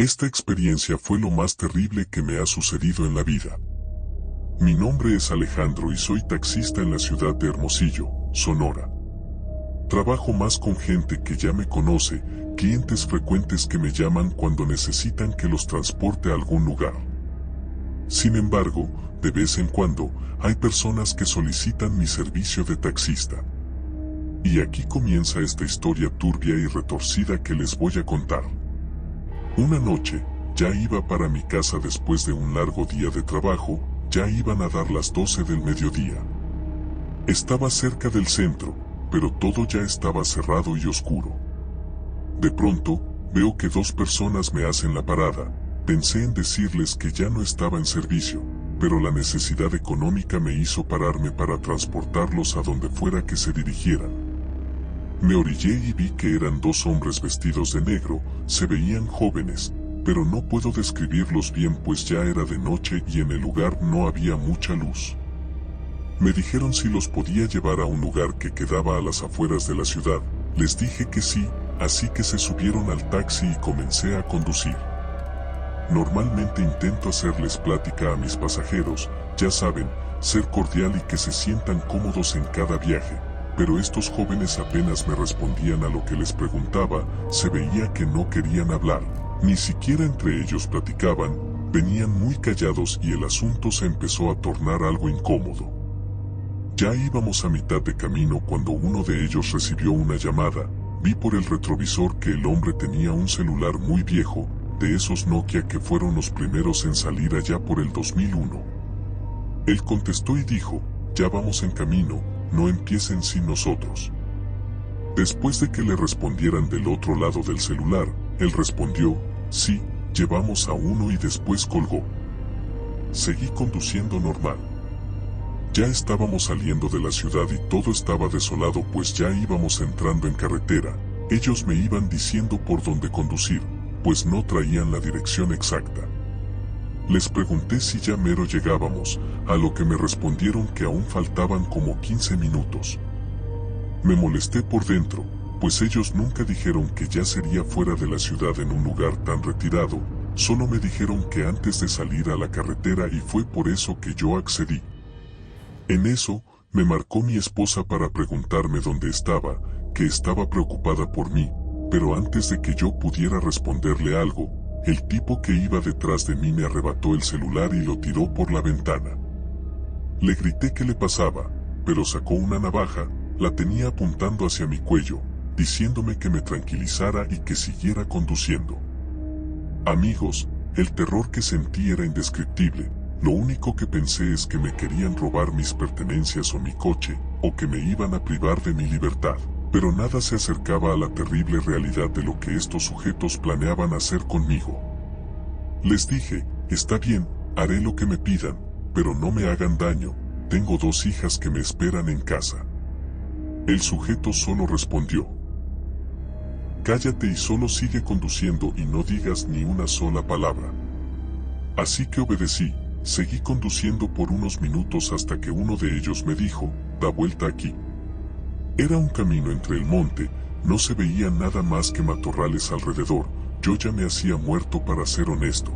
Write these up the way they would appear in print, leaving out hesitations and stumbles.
Esta experiencia fue lo más terrible que me ha sucedido en la vida. Mi nombre es Alejandro y soy taxista en la ciudad de Hermosillo, Sonora. Trabajo más con gente que ya me conoce, clientes frecuentes que me llaman cuando necesitan que los transporte a algún lugar. Sin embargo, de vez en cuando, hay personas que solicitan mi servicio de taxista. Y aquí comienza esta historia turbia y retorcida que les voy a contar. Una noche, ya iba para mi casa después de un largo día de trabajo, ya iban a dar las 12 del mediodía. Estaba cerca del centro, pero todo ya estaba cerrado y oscuro. De pronto, veo que dos personas me hacen la parada. Pensé en decirles que ya no estaba en servicio, pero la necesidad económica me hizo pararme para transportarlos a donde fuera que se dirigieran. Me orillé y vi que eran dos hombres vestidos de negro, se veían jóvenes, pero no puedo describirlos bien pues ya era de noche y en el lugar no había mucha luz. Me dijeron si los podía llevar a un lugar que quedaba a las afueras de la ciudad. Les dije que sí, así que se subieron al taxi y comencé a conducir. Normalmente intento hacerles plática a mis pasajeros, ya saben, ser cordial y que se sientan cómodos en cada viaje, pero estos jóvenes apenas me respondían a lo que les preguntaba, se veía que no querían hablar, ni siquiera entre ellos platicaban, venían muy callados y el asunto se empezó a tornar algo incómodo. Ya íbamos a mitad de camino cuando uno de ellos recibió una llamada. Vi por el retrovisor que el hombre tenía un celular muy viejo, de esos Nokia que fueron los primeros en salir allá por el 2001. Él contestó y dijo, ya vamos en camino, no empiecen sin nosotros. Después de que le respondieran del otro lado del celular, él respondió, sí, llevamos a uno y después colgó. Seguí conduciendo normal. Ya estábamos saliendo de la ciudad y todo estaba desolado pues ya íbamos entrando en carretera. Ellos me iban diciendo por dónde conducir, pues no traían la dirección exacta. Les pregunté si ya mero llegábamos, a lo que me respondieron que aún faltaban como 15 minutos. Me molesté por dentro, pues ellos nunca dijeron que ya sería fuera de la ciudad en un lugar tan retirado, solo me dijeron que antes de salir a la carretera y fue por eso que yo accedí. En eso, me marcó mi esposa para preguntarme dónde estaba, que estaba preocupada por mí, pero antes de que yo pudiera responderle algo, el tipo que iba detrás de mí me arrebató el celular y lo tiró por la ventana. Le grité que le pasaba, pero sacó una navaja, la tenía apuntando hacia mi cuello, diciéndome que me tranquilizara y que siguiera conduciendo. Amigos, el terror que sentí era indescriptible. Lo único que pensé es que me querían robar mis pertenencias o mi coche, o que me iban a privar de mi libertad. Pero nada se acercaba a la terrible realidad de lo que estos sujetos planeaban hacer conmigo. Les dije, está bien, haré lo que me pidan, pero no me hagan daño, tengo 2 hijas que me esperan en casa. El sujeto solo respondió, cállate y solo sigue conduciendo y no digas ni una sola palabra. Así que obedecí. Seguí conduciendo por unos minutos hasta que uno de ellos me dijo, da vuelta aquí. Era un camino entre el monte, no se veía nada más que matorrales alrededor, yo ya me hacía muerto para ser honesto.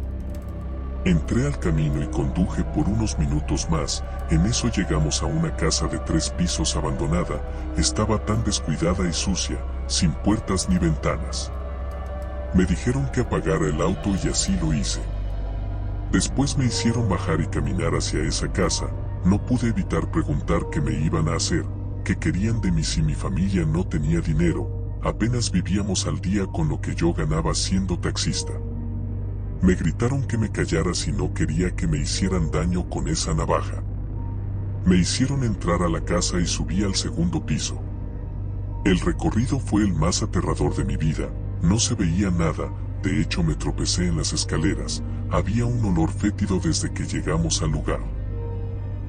Entré al camino y conduje por unos minutos más, en eso llegamos a una casa de 3 pisos abandonada, estaba tan descuidada y sucia, sin puertas ni ventanas. Me dijeron que apagara el auto y así lo hice. Después me hicieron bajar y caminar hacia esa casa, no pude evitar preguntar qué me iban a hacer, qué querían de mí si mi familia no tenía dinero, apenas vivíamos al día con lo que yo ganaba siendo taxista. Me gritaron que me callara si no quería que me hicieran daño con esa navaja. Me hicieron entrar a la casa y subí al 2º piso. El recorrido fue el más aterrador de mi vida, no se veía nada, de hecho me tropecé en las escaleras, había un olor fétido desde que llegamos al lugar.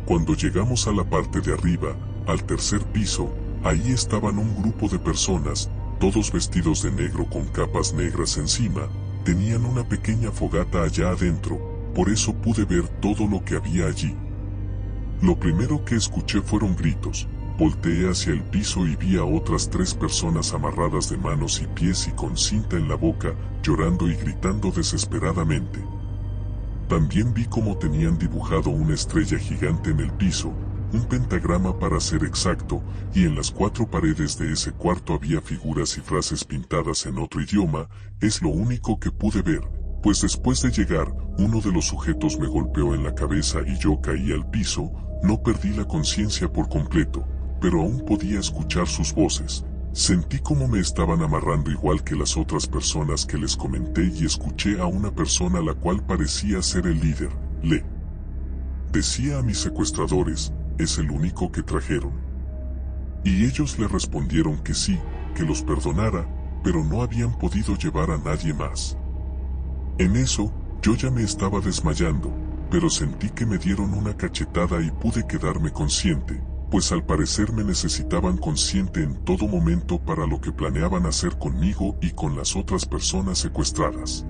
Cuando llegamos a la parte de arriba, al 3er piso, ahí estaban un grupo de personas, todos vestidos de negro con capas negras encima, tenían una pequeña fogata allá adentro, por eso pude ver todo lo que había allí. Lo primero que escuché fueron gritos, Volteé hacia el piso y vi a otras 3 personas amarradas de manos y pies y con cinta en la boca, llorando y gritando desesperadamente. También vi cómo tenían dibujado una estrella gigante en el piso, un pentagrama para ser exacto, y en las 4 paredes de ese cuarto había figuras y frases pintadas en otro idioma. Es lo único que pude ver, pues después de llegar, uno de los sujetos me golpeó en la cabeza y yo caí al piso. No perdí la conciencia por completo, pero aún podía escuchar sus voces. Sentí como me estaban amarrando igual que las otras personas que les comenté y escuché a una persona la cual parecía ser el líder. Le decía a mis secuestradores, ¿es el único que trajeron? Y ellos le respondieron que sí, que los perdonara, pero no habían podido llevar a nadie más. En eso, yo ya me estaba desmayando, pero sentí que me dieron una cachetada y pude quedarme consciente, pues al parecer me necesitaban consciente en todo momento para lo que planeaban hacer conmigo y con las otras personas secuestradas.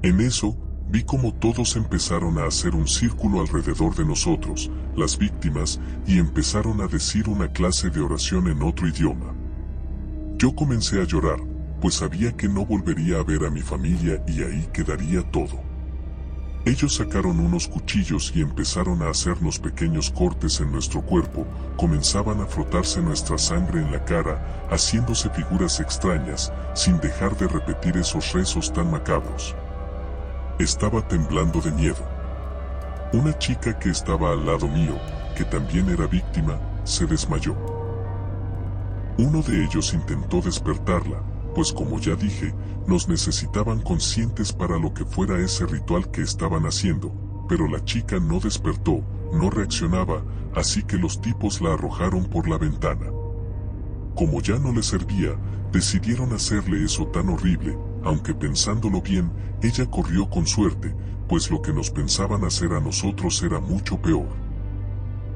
En eso, vi como todos empezaron a hacer un círculo alrededor de nosotros, las víctimas, y empezaron a decir una clase de oración en otro idioma. Yo comencé a llorar, pues sabía que no volvería a ver a mi familia y ahí quedaría todo. Ellos sacaron unos cuchillos y empezaron a hacernos pequeños cortes en nuestro cuerpo, comenzaban a frotarse nuestra sangre en la cara, haciéndose figuras extrañas, sin dejar de repetir esos rezos tan macabros. Estaba temblando de miedo. Una chica que estaba al lado mío, que también era víctima, se desmayó. Uno de ellos intentó despertarla, pues como ya dije, nos necesitaban conscientes para lo que fuera ese ritual que estaban haciendo, pero la chica no despertó, no reaccionaba, así que los tipos la arrojaron por la ventana. Como ya no le servía, decidieron hacerle eso tan horrible, aunque pensándolo bien, ella corrió con suerte, pues lo que nos pensaban hacer a nosotros era mucho peor.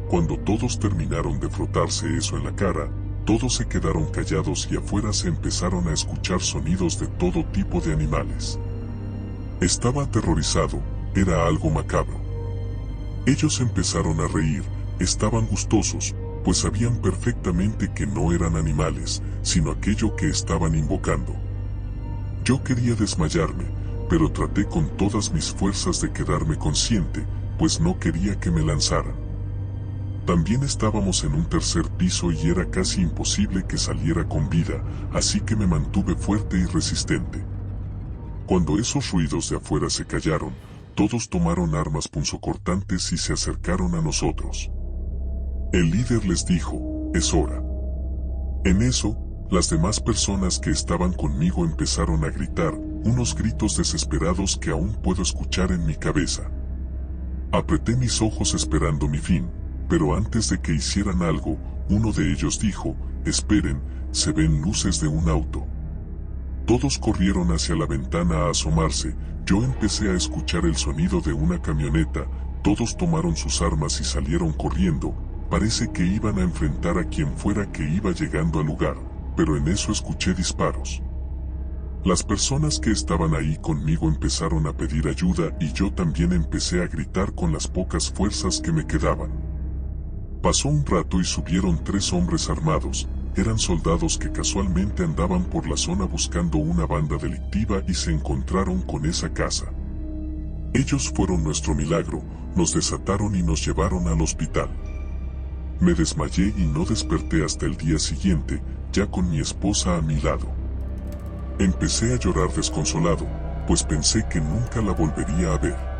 Cuando todos terminaron de frotarse eso en la cara, todos se quedaron callados y afuera se empezaron a escuchar sonidos de todo tipo de animales. Estaba aterrorizado, era algo macabro. Ellos empezaron a reír, estaban gustosos, pues sabían perfectamente que no eran animales, sino aquello que estaban invocando. Yo quería desmayarme, pero traté con todas mis fuerzas de quedarme consciente, pues no quería que me lanzaran. También estábamos en un 3er piso y era casi imposible que saliera con vida, así que me mantuve fuerte y resistente. Cuando esos ruidos de afuera se callaron, todos tomaron armas punzocortantes y se acercaron a nosotros. El líder les dijo, es hora. En eso, las demás personas que estaban conmigo empezaron a gritar, unos gritos desesperados que aún puedo escuchar en mi cabeza. Apreté mis ojos esperando mi fin. Pero antes de que hicieran algo, uno de ellos dijo, esperen, se ven luces de un auto. Todos corrieron hacia la ventana a asomarse, yo empecé a escuchar el sonido de una camioneta, todos tomaron sus armas y salieron corriendo, parece que iban a enfrentar a quien fuera que iba llegando al lugar, pero en eso escuché disparos. Las personas que estaban ahí conmigo empezaron a pedir ayuda y yo también empecé a gritar con las pocas fuerzas que me quedaban. Pasó un rato y subieron 3 hombres armados, eran soldados que casualmente andaban por la zona buscando una banda delictiva y se encontraron con esa casa. Ellos fueron nuestro milagro, nos desataron y nos llevaron al hospital. Me desmayé y no desperté hasta el día siguiente, ya con mi esposa a mi lado. Empecé a llorar desconsolado, pues pensé que nunca la volvería a ver.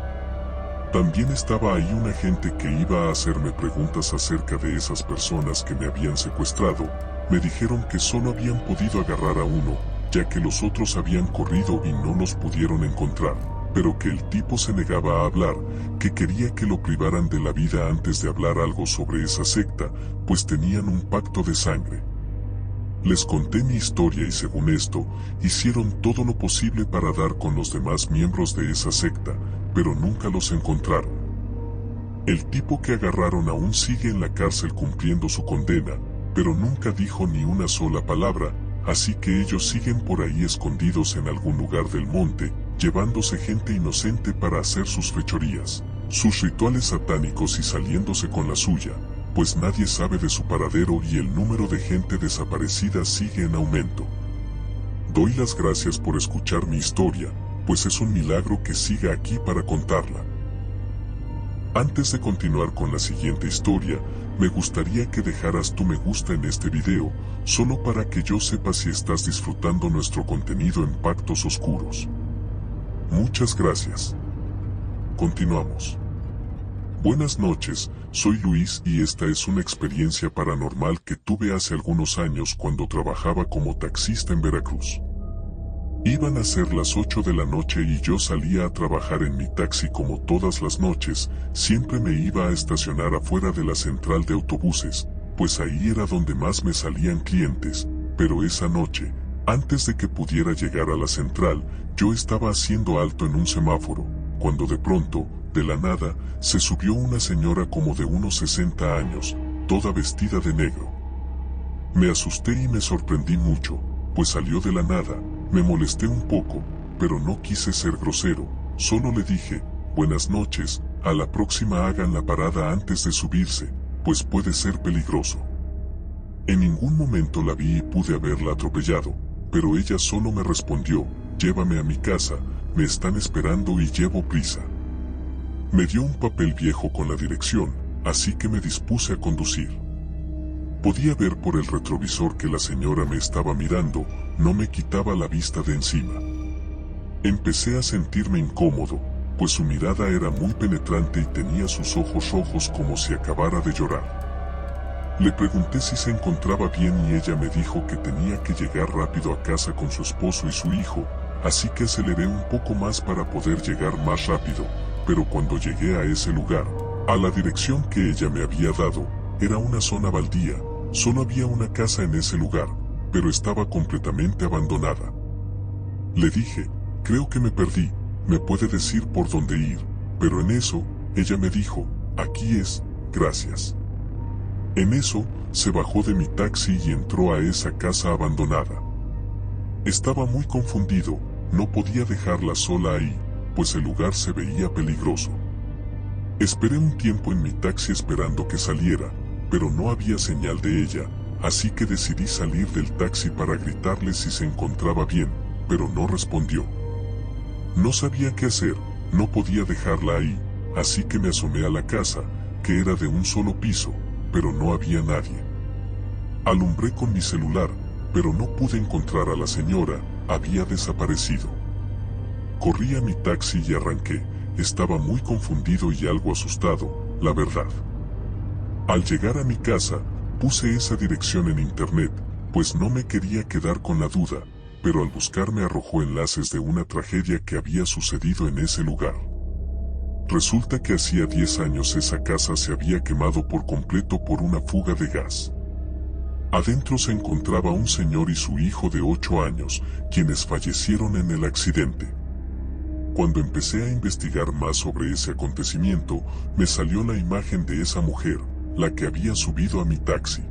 También estaba ahí una gente que iba a hacerme preguntas acerca de esas personas que me habían secuestrado. Me dijeron que solo habían podido agarrar a uno, ya que los otros habían corrido y no los pudieron encontrar, pero que el tipo se negaba a hablar, que quería que lo privaran de la vida antes de hablar algo sobre esa secta, pues tenían un pacto de sangre. Les conté mi historia y según esto, hicieron todo lo posible para dar con los demás miembros de esa secta, pero nunca los encontraron. El tipo que agarraron aún sigue en la cárcel cumpliendo su condena, pero nunca dijo ni una sola palabra, así que ellos siguen por ahí escondidos en algún lugar del monte, llevándose gente inocente para hacer sus fechorías, sus rituales satánicos y saliéndose con la suya, pues nadie sabe de su paradero y el número de gente desaparecida sigue en aumento. Doy las gracias por escuchar mi historia, pues es un milagro que siga aquí para contarla. Antes de continuar con la siguiente historia, me gustaría que dejaras tu me gusta en este video, solo para que yo sepa si estás disfrutando nuestro contenido en Pactos Oscuros. Muchas gracias. Continuamos. Buenas noches, soy Luis y esta es una experiencia paranormal que tuve hace algunos años cuando trabajaba como taxista en Veracruz. Iban a ser las 8 de la noche y yo salía a trabajar en mi taxi como todas las noches, siempre me iba a estacionar afuera de la central de autobuses, pues ahí era donde más me salían clientes, pero esa noche, antes de que pudiera llegar a la central, yo estaba haciendo alto en un semáforo, cuando de pronto, de la nada, se subió una señora como de unos 60 años, toda vestida de negro. Me asusté y me sorprendí mucho, pues salió de la nada. Me molesté un poco, pero no quise ser grosero, solo le dije, buenas noches, a la próxima hagan la parada antes de subirse, pues puede ser peligroso. En ningún momento la vi y pude haberla atropellado, pero ella solo me respondió, llévame a mi casa, me están esperando y llevo prisa. Me dio un papel viejo con la dirección, así que me dispuse a conducir. Podía ver por el retrovisor que la señora me estaba mirando, no me quitaba la vista de encima. Empecé a sentirme incómodo, pues su mirada era muy penetrante y tenía sus ojos rojos como si acabara de llorar. Le pregunté si se encontraba bien y ella me dijo que tenía que llegar rápido a casa con su esposo y su hijo, así que aceleré un poco más para poder llegar más rápido, pero cuando llegué a ese lugar, a la dirección que ella me había dado, era una zona baldía, solo había una casa en ese lugar, pero estaba completamente abandonada. Le dije, creo que me perdí, ¿me puede decir por dónde ir? Pero en eso, ella me dijo, aquí es, gracias. En eso, se bajó de mi taxi y entró a esa casa abandonada. Estaba muy confundido, no podía dejarla sola ahí, pues el lugar se veía peligroso. Esperé un tiempo en mi taxi esperando que saliera, pero no había señal de ella, así que decidí salir del taxi para gritarle si se encontraba bien, pero no respondió. No sabía qué hacer, no podía dejarla ahí, así que me asomé a la casa, que era de un solo piso, pero no había nadie. Alumbré con mi celular, pero no pude encontrar a la señora, había desaparecido. Corrí a mi taxi y arranqué, estaba muy confundido y algo asustado, la verdad. Al llegar a mi casa, puse esa dirección en internet, pues no me quería quedar con la duda, pero al buscar me arrojó enlaces de una tragedia que había sucedido en ese lugar. Resulta que hacía 10 años esa casa se había quemado por completo por una fuga de gas. Adentro se encontraba un señor y su hijo de 8 años, quienes fallecieron en el accidente. Cuando empecé a investigar más sobre ese acontecimiento, me salió la imagen de esa mujer, la que había subido a mi taxi.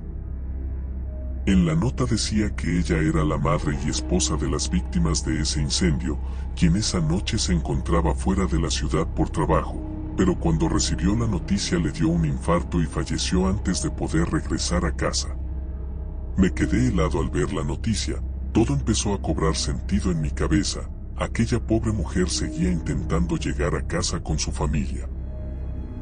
En la nota decía que ella era la madre y esposa de las víctimas de ese incendio, quien esa noche se encontraba fuera de la ciudad por trabajo, pero cuando recibió la noticia le dio un infarto y falleció antes de poder regresar a casa. Me quedé helado al ver la noticia, todo empezó a cobrar sentido en mi cabeza, aquella pobre mujer seguía intentando llegar a casa con su familia.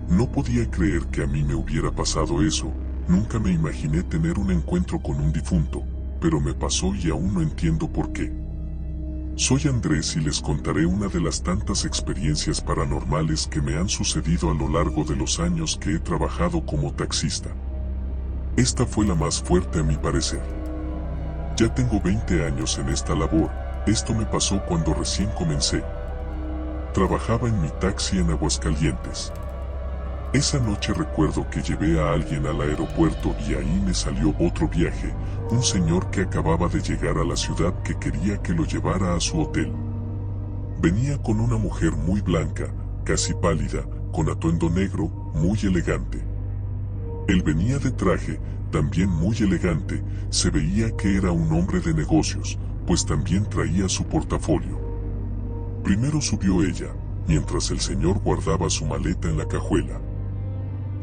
No podía creer que a mí me hubiera pasado eso, nunca me imaginé tener un encuentro con un difunto, pero me pasó y aún no entiendo por qué. Soy Andrés y les contaré una de las tantas experiencias paranormales que me han sucedido a lo largo de los años que he trabajado como taxista. Esta fue la más fuerte a mi parecer. Ya tengo 20 años en esta labor, esto me pasó cuando recién comencé. Trabajaba en mi taxi en Aguascalientes. Esa noche recuerdo que llevé a alguien al aeropuerto y ahí me salió otro viaje, un señor que acababa de llegar a la ciudad que quería que lo llevara a su hotel. Venía con una mujer muy blanca, casi pálida, con atuendo negro, muy elegante. Él venía de traje, también muy elegante, se veía que era un hombre de negocios, pues también traía su portafolio. Primero subió ella, mientras el señor guardaba su maleta en la cajuela.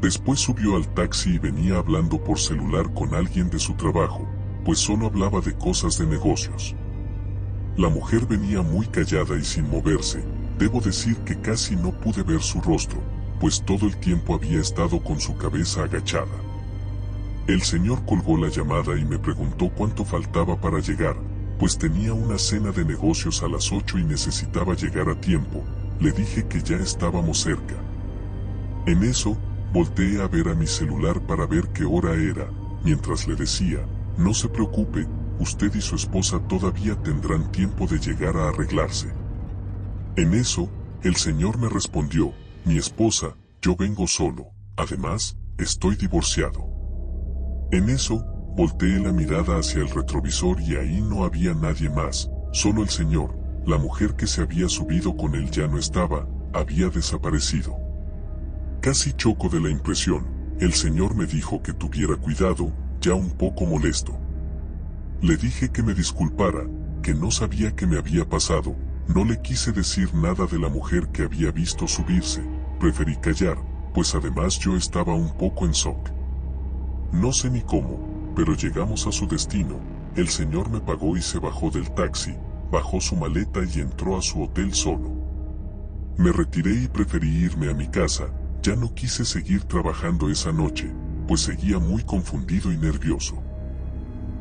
Después subió al taxi y venía hablando por celular con alguien de su trabajo, pues solo hablaba de cosas de negocios. La mujer venía muy callada y sin moverse. Debo decir que casi no pude ver su rostro, pues todo el tiempo había estado con su cabeza agachada. El señor colgó la llamada y me preguntó cuánto faltaba para llegar, pues tenía una cena de negocios a las 8 y necesitaba llegar a tiempo. Le dije que ya estábamos cerca. En eso, volteé a ver a mi celular para ver qué hora era, mientras le decía, no se preocupe, usted y su esposa todavía tendrán tiempo de llegar a arreglarse. En eso, el señor me respondió, mi esposa, yo vengo solo, además, estoy divorciado. En eso, volteé la mirada hacia el retrovisor y ahí no había nadie más, solo el señor. La mujer que se había subido con él ya no estaba, había desaparecido. Casi choco de la impresión. El señor me dijo que tuviera cuidado, ya un poco molesto. Le dije que me disculpara, que no sabía qué me había pasado. No le quise decir nada de la mujer que había visto subirse, preferí callar, pues además yo estaba un poco en shock. No sé ni cómo, pero llegamos a su destino. El señor me pagó y se bajó del taxi, bajó su maleta y entró a su hotel solo. Me retiré y preferí irme a mi casa. Ya no quise seguir trabajando esa noche, pues seguía muy confundido y nervioso.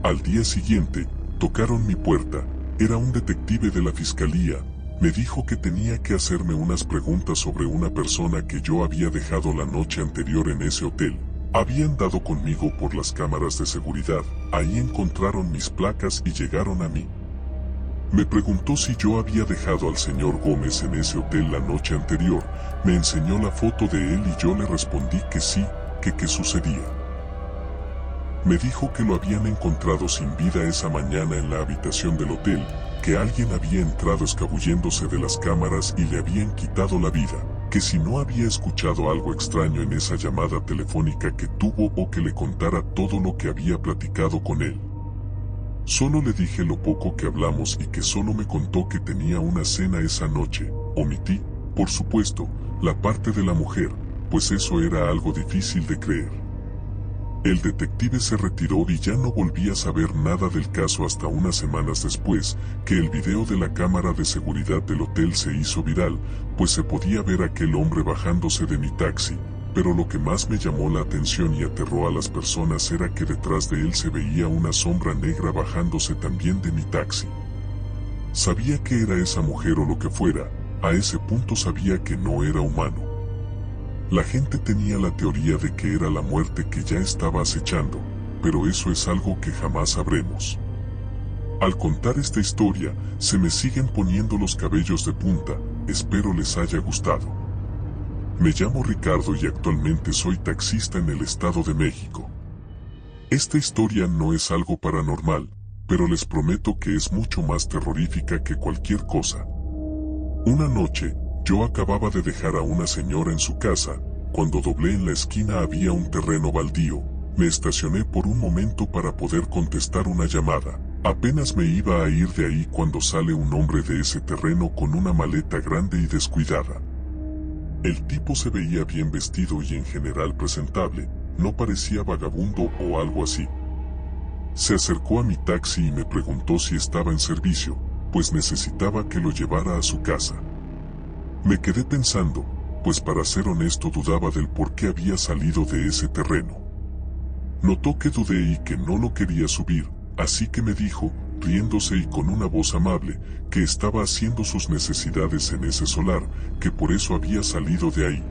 Al día siguiente, tocaron mi puerta. Era un detective de la fiscalía. Me dijo que tenía que hacerme unas preguntas sobre una persona que yo había dejado la noche anterior en ese hotel. Habían dado conmigo por las cámaras de seguridad. Ahí encontraron mis placas y llegaron a mí. Me preguntó si yo había dejado al señor Gómez en ese hotel la noche anterior. Me enseñó la foto de él y yo le respondí que sí, que qué sucedía. Me dijo que lo habían encontrado sin vida esa mañana en la habitación del hotel, que alguien había entrado escabulléndose de las cámaras y le habían quitado la vida, que si no había escuchado algo extraño en esa llamada telefónica que tuvo o que le contara todo lo que había platicado con él. Solo le dije lo poco que hablamos y que solo me contó que tenía una cena esa noche. Omití, por supuesto, la parte de la mujer, pues eso era algo difícil de creer. El detective se retiró y ya no volví a saber nada del caso hasta unas semanas después, que el video de la cámara de seguridad del hotel se hizo viral, pues se podía ver a aquel hombre bajándose de mi taxi. Pero lo que más me llamó la atención y aterró a las personas era que detrás de él se veía una sombra negra bajándose también de mi taxi. Sabía que era esa mujer o lo que fuera, a ese punto sabía que no era humano. La gente tenía la teoría de que era la muerte que ya estaba acechando, pero eso es algo que jamás sabremos. Al contar esta historia, se me siguen poniendo los cabellos de punta, espero les haya gustado. Me llamo Ricardo y actualmente soy taxista en el Estado de México. Esta historia no es algo paranormal, pero les prometo que es mucho más terrorífica que cualquier cosa. Una noche, yo acababa de dejar a una señora en su casa. Cuando doblé en la esquina había un terreno baldío. Me estacioné por un momento para poder contestar una llamada. Apenas me iba a ir de ahí cuando sale un hombre de ese terreno con una maleta grande y descuidada. El tipo se veía bien vestido y en general presentable, no parecía vagabundo o algo así. Se acercó a mi taxi y me preguntó si estaba en servicio, pues necesitaba que lo llevara a su casa. Me quedé pensando, pues para ser honesto dudaba del por qué había salido de ese terreno. Notó que dudé y que no lo quería subir, así que me dijo, riéndose y con una voz amable, que estaba haciendo sus necesidades en ese solar, que por eso había salido de ahí.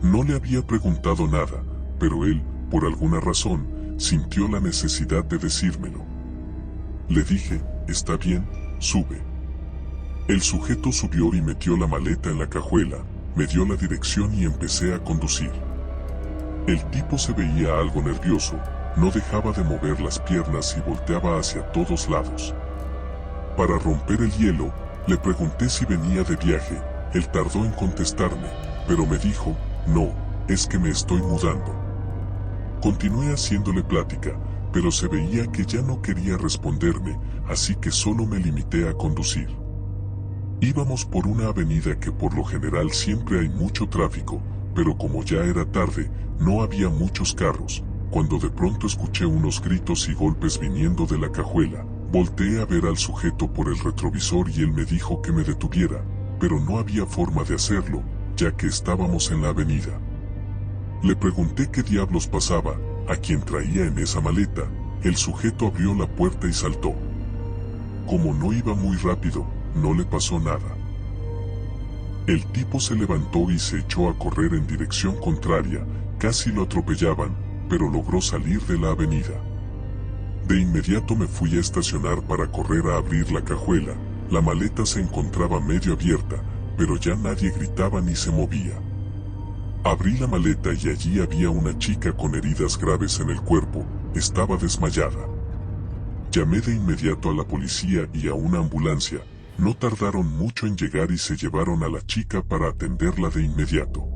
No le había preguntado nada, pero él, por alguna razón, sintió la necesidad de decírmelo. Le dije, está bien, sube. El sujeto subió y metió la maleta en la cajuela, me dio la dirección y empecé a conducir. El tipo se veía algo nervioso, no dejaba de mover las piernas y volteaba hacia todos lados. Para romper el hielo, le pregunté si venía de viaje. Él tardó en contestarme, pero me dijo, no, es que me estoy mudando. Continué haciéndole plática, pero se veía que ya no quería responderme, así que solo me limité a conducir. Íbamos por una avenida que por lo general siempre hay mucho tráfico, pero como ya era tarde, no había muchos carros, cuando de pronto escuché unos gritos y golpes viniendo de la cajuela. Volteé a ver al sujeto por el retrovisor y él me dijo que me detuviera, pero no había forma de hacerlo, ya que estábamos en la avenida. Le pregunté qué diablos pasaba, a quién traía en esa maleta. El sujeto abrió la puerta y saltó. Como no iba muy rápido, no le pasó nada. El tipo se levantó y se echó a correr en dirección contraria, casi lo atropellaban, pero logró salir de la avenida. De inmediato me fui a estacionar para correr a abrir la cajuela. La maleta se encontraba medio abierta, pero ya nadie gritaba ni se movía. Abrí la maleta y allí había una chica con heridas graves en el cuerpo, estaba desmayada. Llamé de inmediato a la policía y a una ambulancia. No tardaron mucho en llegar y se llevaron a la chica para atenderla de inmediato.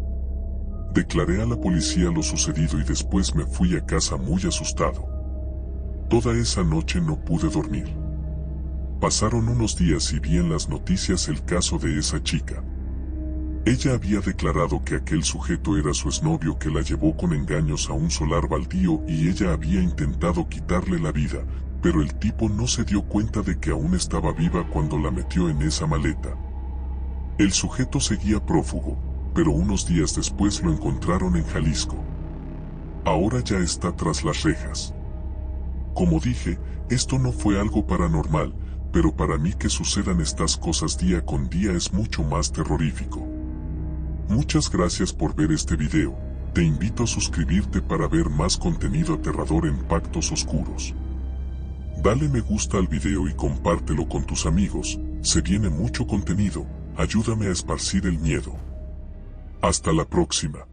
Declaré a la policía lo sucedido y después me fui a casa muy asustado. Toda esa noche no pude dormir. Pasaron unos días y vi en las noticias el caso de esa chica. Ella había declarado que aquel sujeto era su exnovio que la llevó con engaños a un solar baldío y ella había intentado quitarle la vida, pero el tipo no se dio cuenta de que aún estaba viva cuando la metió en esa maleta. El sujeto seguía prófugo, pero unos días después lo encontraron en Jalisco. Ahora ya está tras las rejas. Como dije, esto no fue algo paranormal, pero para mí que sucedan estas cosas día con día es mucho más terrorífico. Muchas gracias por ver este video. Te invito a suscribirte para ver más contenido aterrador en Pactos Oscuros. Dale me gusta al video y compártelo con tus amigos. Se viene mucho contenido. Ayúdame a esparcir el miedo. Hasta la próxima.